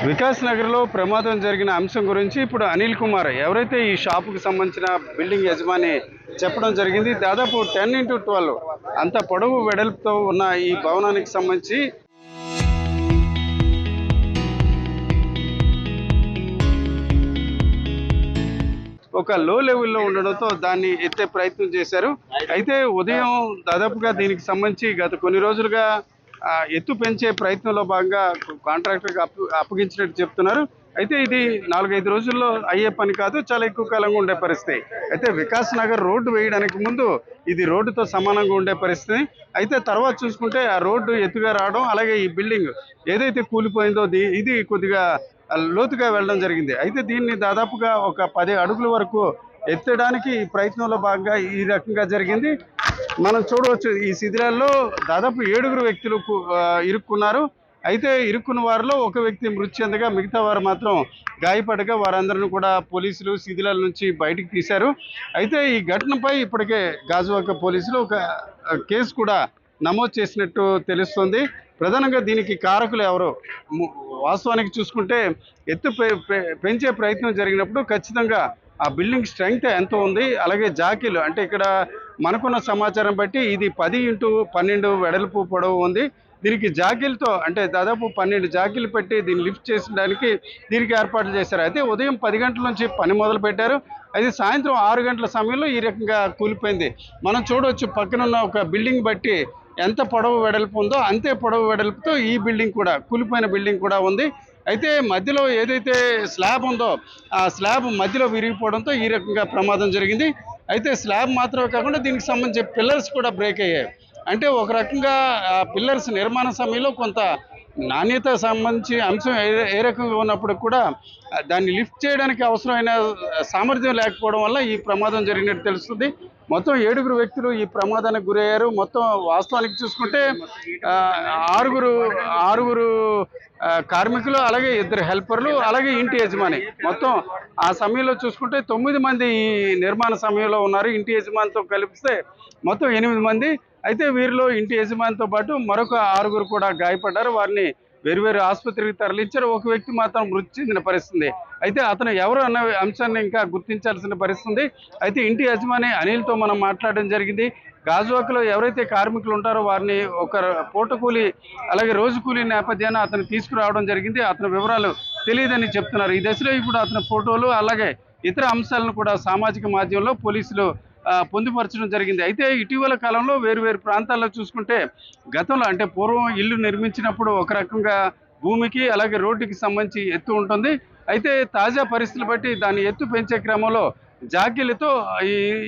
వికాస్ నగర్లో ప్రమాదం జరిగిన అంశం గురించి ఇప్పుడు అనిల్ కుమార్ ఎవరైతే ఈ షాపుకి సంబంధించిన బిల్డింగ్ యజమాని చెప్పడం జరిగింది. దాదాపు 10x12 అంత పొడవు వెడల్పుతో ఉన్న ఈ భవనానికి సంబంధించి ఒక లో లెవెల్లో ఉండడంతో దాన్ని ఎత్తే ప్రయత్నం చేశారు. అయితే ఉదయం దాదాపుగా దీనికి సంబంధించి గత కొన్ని రోజులుగా ఎత్తు పెంచే ప్రయత్నంలో భాగంగా కాంట్రాక్టర్కి అప్పగించినట్టు చెప్తున్నారు. అయితే ఇది 4-5 రోజుల్లో అయ్యే పని కాదు, చాలా ఎక్కువ కాలంగా ఉండే పరిస్థితి. అయితే వికాస్ నగర్ రోడ్డు వేయడానికి ముందు ఇది రోడ్డుతో సమానంగా ఉండే పరిస్థితి. అయితే తర్వాత చూసుకుంటే ఆ రోడ్డు ఎత్తుగా రావడం, అలాగే ఈ బిల్డింగ్ ఏదైతే కూలిపోయిందో ఇది కొద్దిగా లోతుగా వెళ్ళడం జరిగింది. అయితే దీన్ని దాదాపుగా ఒక 10 అడుగుల వరకు ఎత్తడానికి ఈ ప్రయత్నంలో భాగంగా ఈ రకంగా జరిగింది. మనం చూడవచ్చు ఈ శిథిలాల్లో దాదాపు 7 వ్యక్తులు ఇరుక్కున్నారు. అయితే ఇరుక్కున్న వారిలో ఒక వ్యక్తి మృతి చెందగా మిగతా వారు మాత్రం గాయపడగా వారందరిని కూడా పోలీసులు శిథిలాల నుంచి బయటికి తీశారు. అయితే ఈ ఘటనపై ఇప్పటికే గాజువాక పోలీసులు ఒక కేసు కూడా నమోదు చేసినట్టు తెలుస్తుంది. ప్రధానంగా దీనికి కారకులు ఎవరు వాస్తవానికి చూసుకుంటే ఎత్తు పెంచే ప్రయత్నం జరిగినప్పుడు ఖచ్చితంగా ఆ బిల్డింగ్ స్ట్రెంగ్త్ ఎంత ఉంది, అలాగే జాకీలు అంటే ఇక్కడ మనకున్న సమాచారం బట్టి ఇది 10x12 వెడల్పు పొడవు ఉంది. దీనికి జాకీలతో అంటే దాదాపు 12 జాకీలు పెట్టి దీన్ని లిఫ్ట్ చేసడానికి దీనికి ఏర్పాట్లు చేశారు. అయితే ఉదయం 10 గంటల నుంచి పని మొదలు పెట్టారు. అయితే సాయంత్రం 6 గంటల సమయంలో ఈ రకంగా కూలిపోయింది. మనం చూడవచ్చు పక్కనున్న ఒక బిల్డింగ్ బట్టి ఎంత పొడవు వెడల్పు ఉందో అంతే పొడవు వెడల్పుతో ఈ బిల్డింగ్ కూడా కూలిపోయిన బిల్డింగ్ కూడా ఉంది. అయితే మధ్యలో ఏదైతే స్లాబ్ ఉందో ఆ స్లాబ్ మధ్యలో విరిగిపోవడంతో ఈ రకంగా ప్రమాదం జరిగింది. అయితే స్లాబ్ మాత్రమే కాకుండా దీనికి సంబంధించి పిల్లర్స్ కూడా బ్రేక్ అయ్యాయి. అంటే ఒక రకంగా పిల్లర్స్ నిర్మాణ సమయంలో కొంత నాణ్యత సంబంధించి అంశం ఏ రకంగా ఉన్నప్పుడు కూడా దాన్ని లిఫ్ట్ చేయడానికి అవసరమైన సామర్థ్యం లేకపోవడం వల్ల ఈ ప్రమాదం జరిగినట్టు తెలుస్తుంది. మొత్తం 7 వ్యక్తులు ఈ ప్రమాదానికి గురయ్యారు. మొత్తం వాస్తవానికి చూసుకుంటే ఆరుగురు కార్మికులు, అలాగే 2 హెల్పర్లు, అలాగే ఇంటి యజమాని. మొత్తం ఆ సమయంలో చూసుకుంటే 9 మంది ఈ నిర్మాణ సమయంలో ఉన్నారు. ఇంటి యజమానితో కలిపిస్తే మొత్తం 8 మంది. అయితే వీరిలో ఇంటి యజమానితో పాటు మరొక 6 కూడా గాయపడ్డారు. వారిని వేరువేరు ఆసుపత్రికి తరలించారు. ఒక వ్యక్తి మాత్రం మృతి చెందిన పరిస్థితి. అయితే అతను ఎవరు అన్న అంశాన్ని ఇంకా గుర్తించాల్సిన పరిస్థితి. అయితే ఇంటి యజమాని అనిల్తో మనం మాట్లాడడం జరిగింది. గాజువాకలో ఎవరైతే కార్మికులు ఉంటారో వారిని ఒక పూట కూలి అలాగే రోజు కూలీ నేపథ్యాన్ని అతను తీసుకురావడం జరిగింది. అతని వివరాలు తెలియదని చెప్తున్నారు. ఈ దశలో ఇప్పుడు అతని ఫోటోలు అలాగే ఇతర అంశాలను కూడా సామాజిక మాధ్యమంలో పోలీసులు పొందుపరచడం జరిగింది. అయితే ఇటీవల కాలంలో వేరు ప్రాంతాల్లో చూసుకుంటే గతంలో అంటే పూర్వం ఇల్లు నిర్మించినప్పుడు ఒక రకంగా భూమికి అలాగే రోడ్డుకి సంబంధించి ఎత్తు ఉంటుంది. అయితే తాజా పరిస్థితులు బట్టి దాన్ని ఎత్తు పెంచే క్రమంలో జాకీలతో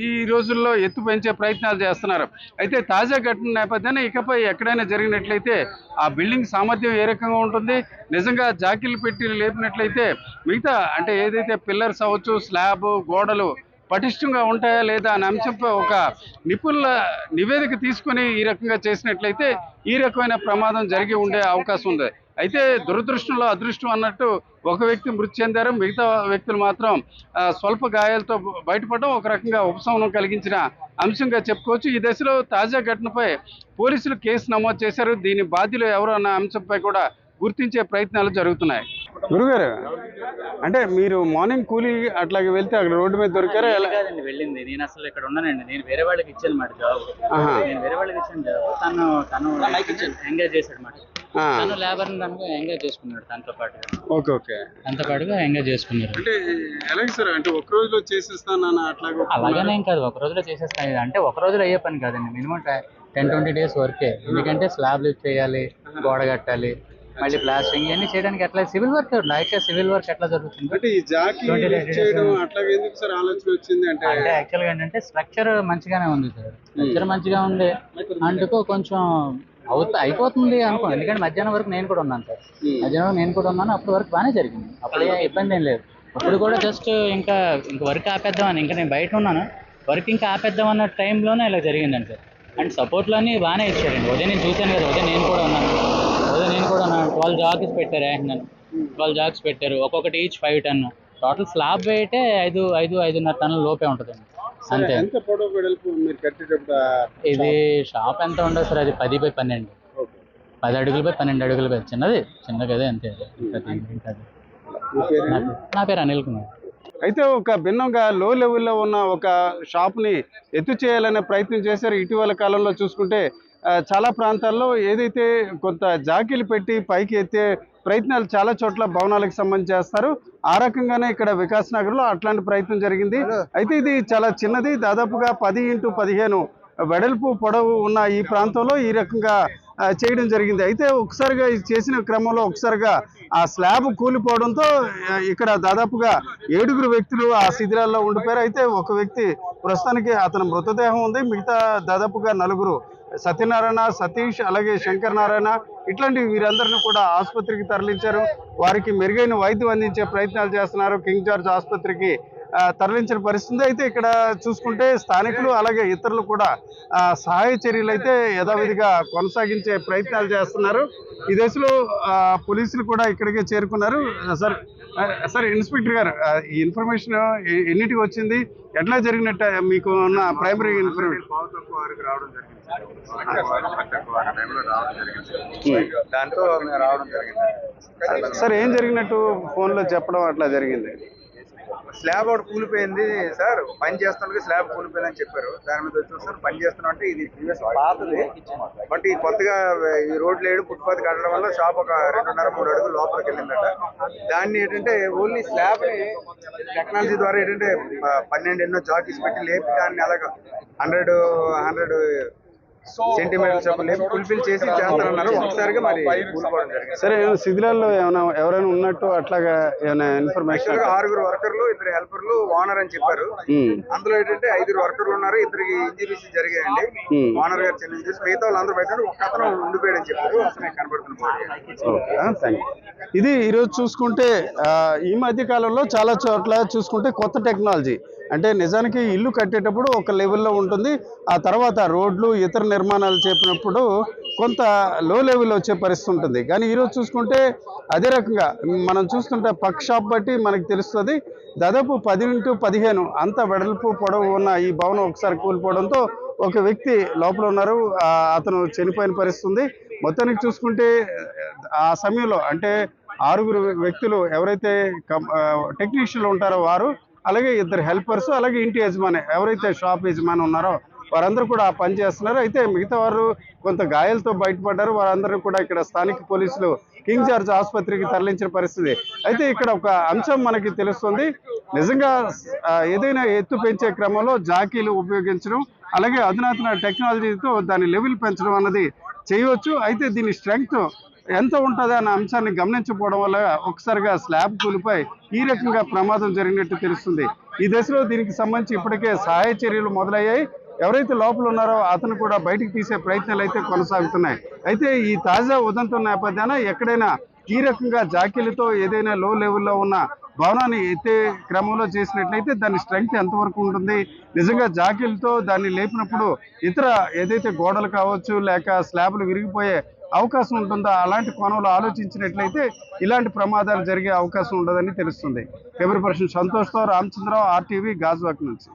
ఈ రోజుల్లో ఎత్తు పెంచే ప్రయత్నాలు చేస్తున్నారు. అయితే తాజా ఘటన నేపథ్యాన్ని ఇకపై ఎక్కడైనా జరిగినట్లయితే ఆ బిల్డింగ్ సామర్థ్యం ఏ రకంగా ఉంటుంది, నిజంగా జాకీలు పెట్టి లేపినట్లయితే మిగతా అంటే ఏదైతే పిల్లర్స్ అవ్వచ్చు, స్లాబ్, గోడలు పటిష్టంగా ఉంటాయా లేదా అనే అంశంపై ఒక నిపుణుల నివేదిక తీసుకొని ఈ రకంగా చేసినట్లయితే ఈ రకమైన ప్రమాదం జరిగి ఉండే అవకాశం ఉంది. అయితే దురదృష్టంలో అదృష్టం అన్నట్టు ఒక వ్యక్తి మృతి చెందారు. మిగతా వ్యక్తులు మాత్రం స్వల్ప గాయాలతో బయటపడడం ఒక రకంగా ఉపశమనం కలిగించిన అంశంగా చెప్పుకోవచ్చు. ఈ దశలో తాజా ఘటనపై పోలీసులు కేసు నమోదు చేశారు. దీని బాధ్యులు ఎవరు అన్న అంశంపై కూడా గుర్తించే ప్రయత్నాలు జరుగుతున్నాయి. గురుగారు, అంటే మీరు మార్నింగ్ కూలీ అట్లాగే వెళ్తే అక్కడ రోడ్డు మీద దొరికారా? వెళ్ళింది నేను అసలు ఇక్కడ ఉన్నానండి. నేను వేరే వాళ్ళకి ఇచ్చాను మాట జాబ్. నేను వేరే వాళ్ళకి ఇచ్చాను జాబ్. తను ఎంగేజ్ చేశాడు మాట. తను లేబర్ ఎంగేజ్ చేసుకున్నాడు తనతో పాటుగా. తనతో పాటుగా ఎంగేజ్ చేసుకున్నారు. అంటే ఎలాగ సార్, అంటే ఒక రోజులో చేసేస్తాను అలాగనే కాదు, ఒక రోజులో చేసేస్తాను అంటే ఒక రోజులో అయ్యే పని కాదండి. మినిమం 10-20 డేస్ వర్కే. ఎందుకంటే స్లాబ్ లిఫ్ట్ చేయాలి, గోడ కట్టాలి, మళ్ళీ ప్లాస్టింగ్ ఇవన్నీ చేయడానికి ఎట్లా సివిల్ వర్క్ సివిల్ వర్క్ ఎట్లా జరుగుతుంది అంటే యాక్చువల్గా ఏంటంటే స్ట్రక్చర్ మంచిగానే ఉంది సార్. స్ట్రక్చర్ మంచిగా ఉంది అందుకు కొంచెం అయిపోతుంది అనుకో. ఎందుకంటే మధ్యాహ్నం వరకు నేను కూడా ఉన్నాను సార్. మధ్యాహ్నం నేను కూడా ఉన్నాను. అప్పటి వరకు బాగానే జరిగింది. అప్పుడు ఇబ్బంది ఏం లేదు. ఇప్పుడు కూడా జస్ట్ ఇంకా వర్క్ ఆపేద్దామని, ఇంకా నేను బయట ఉన్నాను, వర్క్ ఇంకా ఆపేద్దాం అన్న టైంలోనే ఇలా జరిగిందండి సార్. అండ్ సపోర్ట్లన్నీ బాగానే ఇచ్చారండి. ఉదయం నేను చూశాను కదా, ఉదయం నేను కూడా ఉన్నాను. 12 జాగ్స్ పెట్టారు. 12 జాగ్స్ పెట్టారు, ఒక్కొక్కటి ఈచ్ 5 టన్. టోటల్ స్లాబ్ వెయిటే 5-5.5 టన్నుల లోపే ఉంటుందండి అంతే. ఇది షాప్ ఎంత ఉండదు సార్, అది 10x12. 10 అడుగులు బై 12 అడుగులు బై చిన్న గదే అంతే. నా పేరు అనిల్ కుమార్. అయితే ఒక భిన్నంగా లో లెవెల్లో ఉన్న ఒక షాప్ని ఎత్తు చేయాలనే ప్రయత్నం చేశారు. ఇటీవల కాలంలో చూసుకుంటే చాలా ప్రాంతాల్లో ఏదైతే కొంత జాకీలు పెట్టి పైకి ఎత్తే ప్రయత్నాలు చాలా చోట్ల భవనాలకు సంబంధించి చేస్తారు. ఆ రకంగానే ఇక్కడ వికాస్ నగర్లో అట్లాంటి ప్రయత్నం జరిగింది. అయితే ఇది చాలా చిన్నది, దాదాపుగా 10x15 వెడల్పు పొడవు ఉన్న ఈ ప్రాంతంలో ఈ రకంగా చేయడం జరిగింది. అయితే ఒకసారిగా ఇది చేసిన క్రమంలో ఒకసారిగా ఆ స్లాబ్ కూలిపోవడంతో ఇక్కడ దాదాపుగా 7 వ్యక్తులు ఆ శిథిరాల్లో ఉండిపోయారు. అయితే ఒక వ్యక్తి ప్రస్తుతానికి అతని మృతదేహం ఉంది. మిగతా దాదాపుగా 4 సత్యనారాయణ, సతీష్, అలాగే శంకర్ నారాయణ ఇట్లాంటి వీరందరినీ కూడా ఆసుపత్రికి తరలించారు. వారికి మెరుగైన వైద్యం అందించే ప్రయత్నాలు చేస్తున్నారు. కింగ్ జార్జ్ ఆసుపత్రికి తరలించిన పరిస్థితి. అయితే ఇక్కడ చూసుకుంటే స్థానికులు అలాగే ఇతరులు కూడా సహాయ చర్యలు అయితే యథావిధిగా కొనసాగించే ప్రయత్నాలు చేస్తున్నారు. ఈ దశలో పోలీసులు కూడా ఇక్కడికే చేరుకున్నారు. సార్ ఇన్స్పెక్టర్ గారు, ఈ ఇన్ఫర్మేషన్ ఎన్నిటికి వచ్చింది, ఎట్లా జరిగినట్టు మీకు ఉన్న ప్రైమరీ ఇన్ఫర్మేషన్? దాంతో రావడం జరిగింది. సార్ ఏం జరిగినట్టు ఫోన్లో చెప్పడం అట్లా జరిగింది? స్లాబ్ ఒకటి కూలిపోయింది సార్, పని చేస్తున్నా స్లాబ్ కూలిపోయింది అని చెప్పారు. దాని మీద వచ్చాం సార్, పని చేస్తున్నాం అంటే ఇది ప్రీవియస్ పాతది, బట్ ఈ కొత్తగా ఈ రోడ్లు వేయడం ఫుట్పాత్ కట్టడం వల్ల షాప్ ఒక 2.5-3 అడుగులు లోపలికి వెళ్ళిందట. దాన్ని ఏంటంటే ఓన్లీ స్లాబ్ ని టెక్నాలజీ ద్వారా ఏంటంటే 12 ఎన్నో జాకీస్ పెట్టి లేపి దాన్ని అలాగా 100 సెంటీమీటర్స్ లేపి ఫుల్ఫిల్ చేసి చేస్తారన్నారు. ఒకసారిగా మరి కూలిపోవడం జరిగింది. సరే, శిథిరాల్లో ఎవరైనా ఉన్నట్టు అట్లాగా ఏమైనా ఇన్ఫర్మేషన్? 6 వర్కర్లు, 2 హెల్పర్లు, ఓనర్ అని చెప్పారు. అందులో ఏంటంటే 5 వర్కర్లు ఉన్నారు, 2 ఇంజరీస్ జరిగాయండి. ఓనర్ గారు చిన్న ఇంజరీస్, మిగతా వాళ్ళందరూ బయట ఒక అతను ఉండిపోయాడని చెప్పారు. అతనే కనబడుతున్న. ఇది ఈరోజు చూసుకుంటే ఈ మధ్య కాలంలో చాలా చోట్ల చూసుకుంటే కొత్త టెక్నాలజీ అంటే నిజానికి ఇల్లు కట్టేటప్పుడు ఒక లెవెల్లో ఉంటుంది, ఆ తర్వాత రోడ్లు ఇతర నిర్మాణాలు చేపినప్పుడు కొంత లో లెవెల్లో వచ్చే పరిస్థితి ఉంటుంది. కానీ ఈరోజు చూసుకుంటే అదే రకంగా మనం చూస్తుంటే పక్క షాప్ బట్టి మనకు తెలుస్తుంది. దాదాపు 10x15 అంత వెడల్పు పొడవు ఉన్న ఈ భవనం ఒకసారి కూలిపోవడంతో ఒక వ్యక్తి లోపల ఉన్నారు, అతను చనిపోయిన పరిస్థితి ఉంది. మొత్తానికి చూసుకుంటే ఆ సమయంలో అంటే 6 వ్యక్తులు ఎవరైతే టెక్నీషియన్లు ఉంటారో వారు, అలాగే 2 హెల్పర్స్, అలాగే ఇంటి యజమాని ఎవరైతే షాప్ యజమాని ఉన్నారో వారందరూ కూడా పని చేస్తున్నారు. అయితే మిగతా వారు కొంత గాయాలతో బయటపడ్డారు. వారందరూ కూడా ఇక్కడ స్థానిక పోలీసులు కింగ్ జార్జ్ ఆసుపత్రికి తరలించిన పరిస్థితి. అయితే ఇక్కడ ఒక అంశం మనకి తెలుస్తుంది, నిజంగా ఏదైనా ఎత్తు పెంచే క్రమంలో జాకీలు ఉపయోగించడం, అలాగే అధునాతన టెక్నాలజీతో దాని లెవెల్ పెంచడం అన్నది చేయవచ్చు. అయితే దీని స్ట్రెంగ్త్ ఎంత ఉంటుంది అన్న అంశాన్ని గమనించకపోవడం వల్ల ఒకసారిగా స్లాబ్ కూలిపోయి ఈ రకంగా ప్రమాదం జరిగినట్టు తెలుస్తుంది. ఈ దశలో దీనికి సంబంధించి ఇప్పటికే సహాయ చర్యలు మొదలయ్యాయి. ఎవరైతే లోపల ఉన్నారో అతను కూడా బయటికి తీసే ప్రయత్నాలు అయితే కొనసాగుతున్నాయి. అయితే ఈ తాజా ఉదంతం నేపథ్యాన ఎక్కడైనా ఈ రకంగా జాకీలతో ఏదైనా లో లెవెల్లో ఉన్న భవనాన్ని ఎత్తే క్రమంలో చేసినట్లయితే దాని స్ట్రెంగ్త్ ఎంతవరకు ఉంటుంది, నిజంగా జాకీలతో దాన్ని లేపినప్పుడు ఇతర ఏదైతే గోడలు కావచ్చు లేక స్లాబ్లు విరిగిపోయే అవకాశం ఉంటుందా, అలాంటి కోణంలో ఆలోచించినట్లయితే ఇలాంటి ప్రమాదాలు జరిగే అవకాశం ఉండదని తెలుస్తుంది. కెమెరా పర్సన్ సంతోష్తో రామచంద్రరావు, RTV, గాజువాక నుంచి.